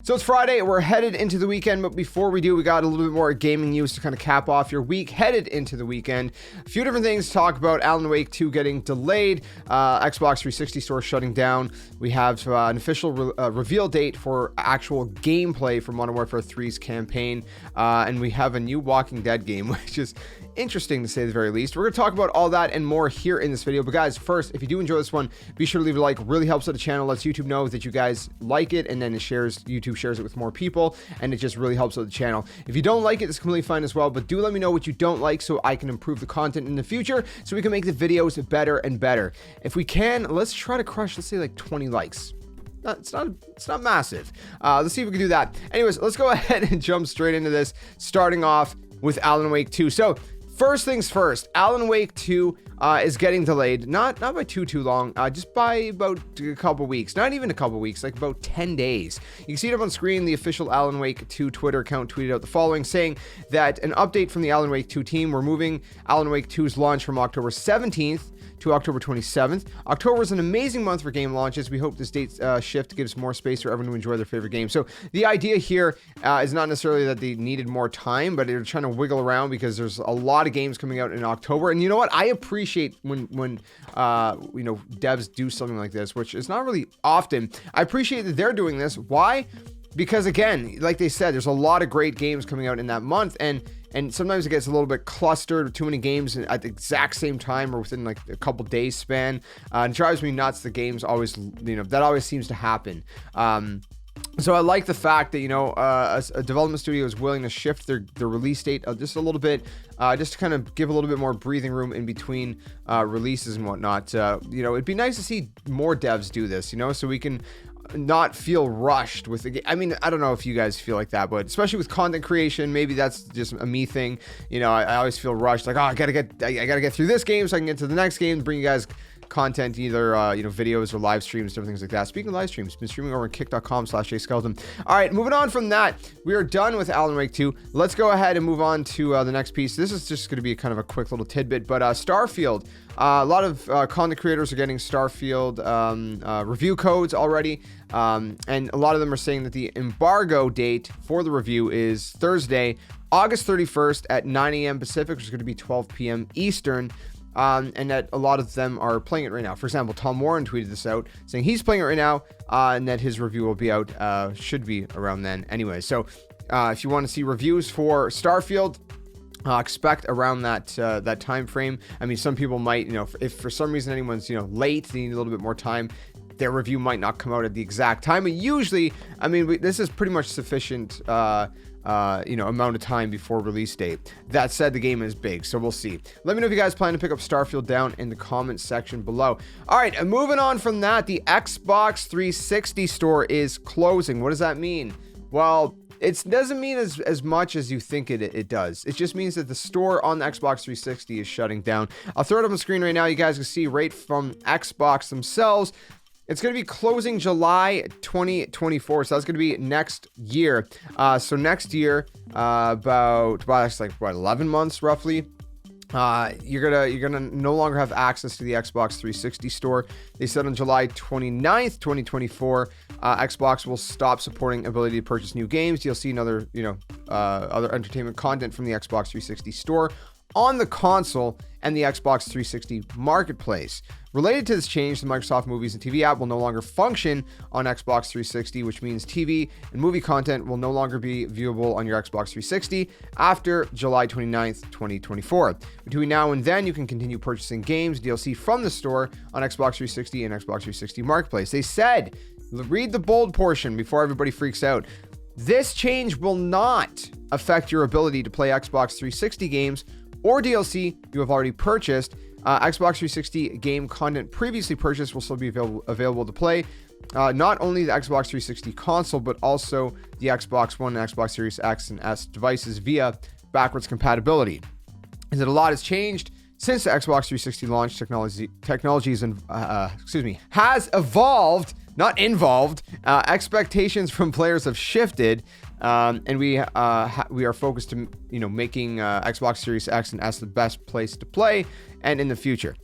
So it's Friday, we're headed into the weekend, but before we do, we got a little bit more gaming news to kind of cap off your week headed into the weekend. A few different things to talk about. Alan Wake 2 getting delayed, Xbox 360 store shutting down. We have an official reveal date for actual gameplay for Modern Warfare 3's campaign, and we have a new Walking Dead game, which is interesting to say the very least. We're going to talk about all that and more here in this video. But guys, first, if you do enjoy this one, be sure to leave a like. Really helps out the channel, lets YouTube know that you guys like it, and then YouTube shares it with more people, and it just really helps out the channel. If you don't like it, it's completely fine as well, but do let me know what you don't like so I can improve the content in the future, so we can make the videos better and better. If we can, let's try to crush, let's say like 20 likes. It's not massive. Let's see if we can do that. Anyways, let's go ahead and jump straight into this, starting off with Alan Wake 2. So first things first, Alan Wake 2 is getting delayed, not by too long, just by about a couple weeks, not even a couple weeks, like about 10 days. You can see it up on screen. The official Alan Wake 2 Twitter account tweeted out the following, saying that an update from the Alan Wake 2 team, we're moving Alan Wake 2's launch from October 17th to October 27th. October is an amazing month for game launches. We hope this date shift gives more space for everyone to enjoy their favorite game. So the idea here is not necessarily that they needed more time, but they're trying to wiggle around because there's a lot of games coming out in October. And you know what? I appreciate when devs do something like this, which is not really often. I appreciate that they're doing this. Why? Because again, like they said, there's a lot of great games coming out in that month, and sometimes it gets a little bit clustered, too many games at the exact same time or within like a couple days span. It drives me nuts. The games always, that always seems to happen. So I like the fact that, a development studio is willing to shift their release date just a little bit, just to kind of give a little bit more breathing room in between releases and whatnot. It'd be nice to see more devs do this, so we can not feel rushed with the game. I mean, I don't know if you guys feel like that, but especially with content creation, maybe that's just a me thing. I always feel rushed, like, I gotta get through this game so I can get to the next game, bring you guys content, either videos or live streams, different things like that. Speaking of live streams, been streaming over on kick.com/JSkeleton. All right, moving on from that, we are done with Alan Wake 2. Let's go ahead and move on to the next piece. This is just going to be kind of a quick little tidbit, but Starfield. A lot of content creators are getting Starfield review codes already, and a lot of them are saying that the embargo date for the review is Thursday, August 31st at 9 a.m. Pacific, which is going to be 12 p.m. Eastern. And that a lot of them are playing it right now. For example, Tom Warren tweeted this out, saying he's playing it right now, and that his review will be out, should be around then anyway. So if you want to see reviews for Starfield, expect around that time frame. I mean, some people might, if for some reason anyone's late, they need a little bit more time, their review might not come out at the exact time. But usually, I mean, this is pretty much sufficient amount of time before release date. That said, the game is big, so we'll see. Let me know if you guys plan to pick up Starfield down in the comments section below. All right, and moving on from that, the Xbox 360 store is closing. What does that mean? Well, it doesn't mean as much as you think it does. It just means that the store on the Xbox 360 is shutting down. I'll throw it up on the screen right now. You guys can see right from Xbox themselves. It's going to be closing July 2024, so that's going to be next year. So next year, that's like 11 months roughly. You're gonna no longer have access to the Xbox 360 store. They said on July 29th, 2024, Xbox will stop supporting ability to purchase new games, DLC, and other entertainment content from the Xbox 360 store on the console and the Xbox 360 marketplace. Related to this change, the Microsoft Movies and TV app will no longer function on Xbox 360, which means TV and movie content will no longer be viewable on your Xbox 360 after July 29th, 2024. Between now and then, you can continue purchasing games, DLC from the store on Xbox 360 and Xbox 360 marketplace. They said, read the bold portion before everybody freaks out. This change will not affect your ability to play Xbox 360 games or DLC you have already purchased. Xbox 360 game content previously purchased will still be available to play. Not only the Xbox 360 console, but also the Xbox One and Xbox Series X and S devices via backwards compatibility. Is that a lot has changed since the Xbox 360 launch. Technologies has evolved, not involved. Expectations from players have shifted. And we are focused to making Xbox Series X and S the best place to play and in the future.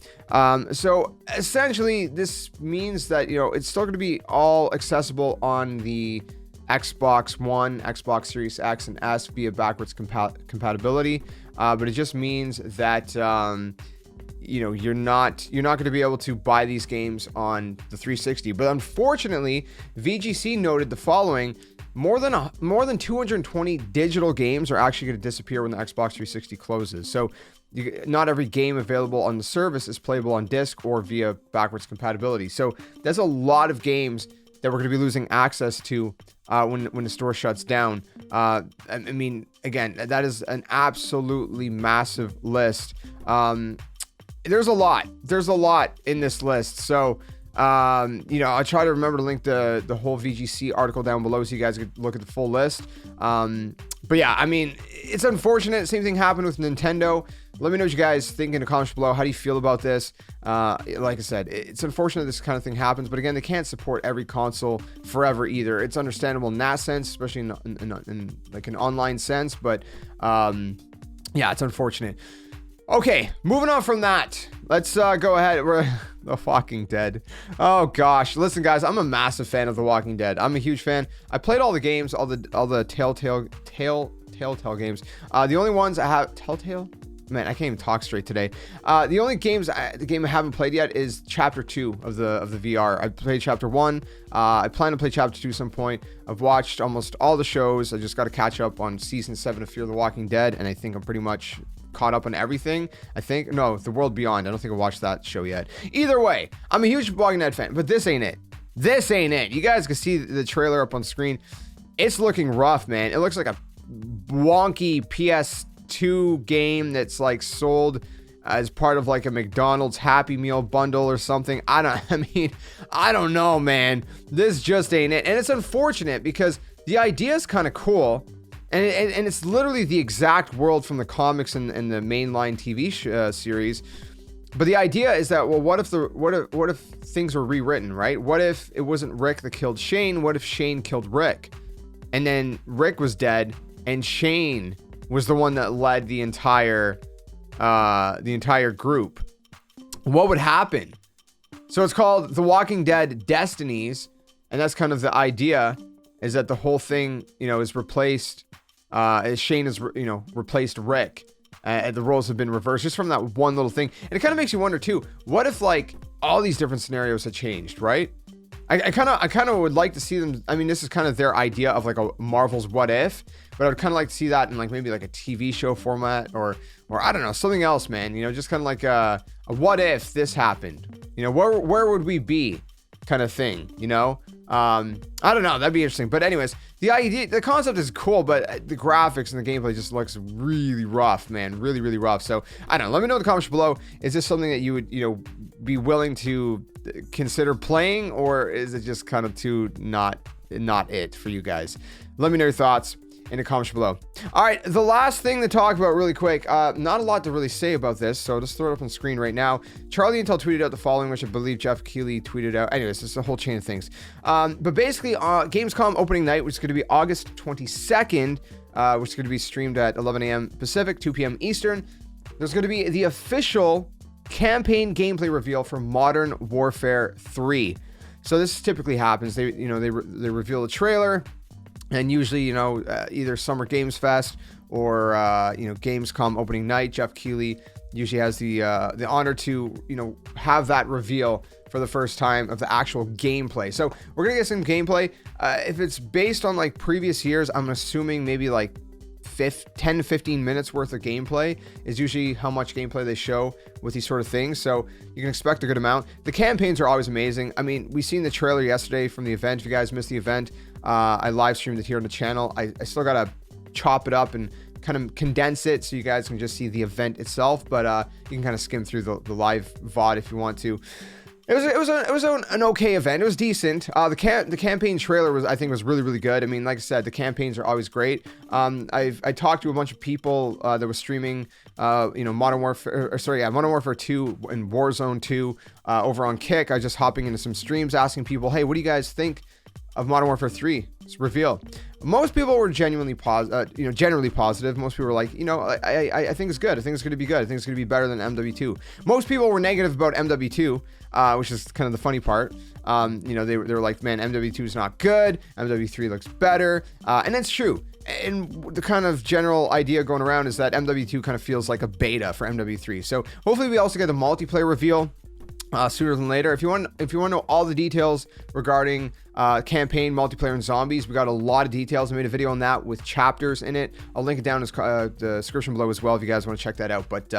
So essentially this means that it's still going to be all accessible on the Xbox One, Xbox Series X and S via backwards compatibility, but it just means that you're not going to be able to buy these games on the 360. But unfortunately, VGC noted the following: more than 220 digital games are actually going to disappear when the Xbox 360 closes. So not every game available on the service is playable on disc or via backwards compatibility. So there's a lot of games that we're going to be losing access to when the store shuts down. I mean, again, that is an absolutely massive list. There's a lot in this list. So, I'll try to remember to link the whole VGC article down below so you guys could look at the full list. But yeah, I mean, it's unfortunate. Same thing happened with Nintendo. Let me know what you guys think in the comments below. How do you feel about this? Like I said, it's unfortunate this kind of thing happens, but again, they can't support every console forever either. It's understandable in that sense, especially in like an online sense, but yeah, it's unfortunate. Okay, moving on from that, let's go ahead. We're The Walking Dead. Oh gosh, listen guys, I'm a massive fan of The Walking Dead. I'm a huge fan. I played all the games, all the Telltale games. The only ones I have Telltale. Man, I can't even talk straight today. The only game I haven't played yet is Chapter 2 of the VR. I played Chapter 1. I plan to play Chapter 2 at some point. I've watched almost all the shows. I just got to catch up on Season 7 of Fear the Walking Dead, and I think I'm pretty much caught up on everything. I think, no, The World Beyond. I don't think I watched that show yet. Either way, I'm a huge Walking Dead fan, but this ain't it. This ain't it. You guys can see the trailer up on screen. It's looking rough, man. It looks like a wonky PS2 game that's like sold as part of like a McDonald's Happy Meal bundle or something. I don't know, man. This just ain't it. And it's unfortunate because the idea is kind of cool. And it's literally the exact world from the comics and the mainline TV series. But the idea is that, well, what if things were rewritten, right? What if it wasn't Rick that killed Shane? What if Shane killed Rick? And then Rick was dead and Shane was the one that led the entire group. What would happen? So it's called The Walking Dead Destinies. And that's kind of the idea, is that the whole thing, is replaced. Shane has, replaced Rick. The roles have been reversed just from that one little thing. And it kind of makes you wonder too, what if like all these different scenarios had changed, right? I kind of would like to see them. I mean, this is kind of their idea of like a Marvel's What If, but I would kind of like to see that in like maybe like a TV show format or I don't know, something else, man. Just kind of like a what if this happened? Where would we be kind of thing, I don't know. That'd be interesting. But anyways, the concept is cool, but the graphics and the gameplay just looks really rough, man. Really, really rough. So I don't know. Let me know in the comments below. Is this something that you would, be willing to consider playing, or is it just kind of too not it for you guys? Let me know your thoughts in the comments below. All right, the last thing to talk about really quick, not a lot to really say about this, so just throw it up on screen right now. Charlie Intel tweeted out the following, which I believe Jeff Keighley tweeted out. Anyways, this is a whole chain of things. But basically, Gamescom opening night, which is going to be August 22nd, which is going to be streamed at 11 a.m. Pacific, 2 p.m. Eastern. There's going to be the official campaign gameplay reveal for Modern Warfare 3. So this typically happens. They reveal the trailer. And usually, either Summer Games Fest or, Gamescom opening night, Jeff Keighley usually has the honor to, have that reveal for the first time of the actual gameplay. So we're going to get some gameplay. If it's based on like previous years, I'm assuming maybe like 10 to 15 minutes worth of gameplay is usually how much gameplay they show with these sort of things. So you can expect a good amount. The campaigns are always amazing. I mean, we seen the trailer yesterday from the event. If you guys missed the event, I live streamed it here on the channel. I still got to chop it up and kind of condense it so you guys can just see the event itself. But you can kind of skim through the live VOD if you want to. It was an okay event. It was decent. The campaign trailer was really, really good. I mean, like I said, the campaigns are always great. I talked to a bunch of people that were streaming, Modern Warfare 2 and Warzone 2 over on Kick. I was just hopping into some streams asking people, hey, what do you guys think of Modern Warfare 3's reveal. Most people were genuinely generally positive. Most people were like, I think it's good. I think it's going to be good. I think it's going to be better than MW2. Most people were negative about MW2, which is kind of the funny part. They were like, man, MW2 is not good. MW3 looks better. And that's true. And the kind of general idea going around is that MW2 kind of feels like a beta for MW3. So hopefully we also get the multiplayer reveal sooner than later. If you want to know all the details regarding campaign, multiplayer, and zombies, we got a lot of details. I made a video on that with chapters in it. I'll link it down in the description below as well if you guys want to check that out. But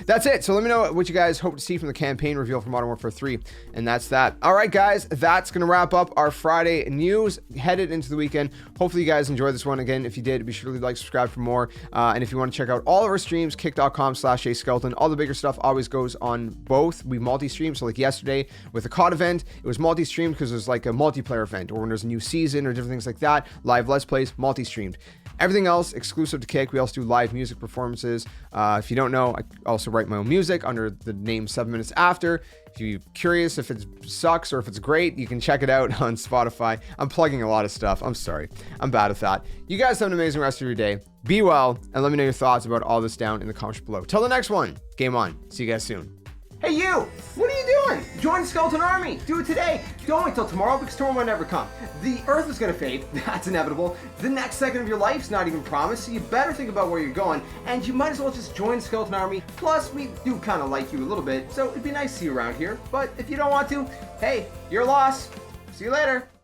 that's it. So let me know what you guys hope to see from the campaign reveal for Modern Warfare 3. And that's that. All right, guys, that's going to wrap up our Friday news headed into the weekend. Hopefully you guys enjoyed this one. Again, if you did, be sure to like, subscribe for more. And if you want to check out all of our streams, kick.com/JSkeleton. All the bigger stuff always goes on both. We multi-stream. So like yesterday with the COD event, it was multi-streamed because it was like a multiplayer event, or when there's a new season or different things like that. Live Let's Plays, multi-streamed. Everything else exclusive to Kick. We also do live music performances. If you don't know, I also write my own music under the name 7 Minutes After. If you're curious if it sucks or if it's great, you can check it out on Spotify. I'm plugging a lot of stuff. I'm sorry. I'm bad at that. You guys have an amazing rest of your day. Be well, and let me know your thoughts about all this down in the comments below. Till the next one, game on. See you guys soon. Hey you! What are you doing? Join the Skeleton Army! Do it today! Don't wait till tomorrow because tomorrow might never come. The Earth is gonna fade, that's inevitable. The next second of your life's not even promised, so you better think about where you're going, and you might as well just join the Skeleton Army. Plus, we do kind of like you a little bit, so it'd be nice to see you around here. But if you don't want to, hey, your loss. See you later.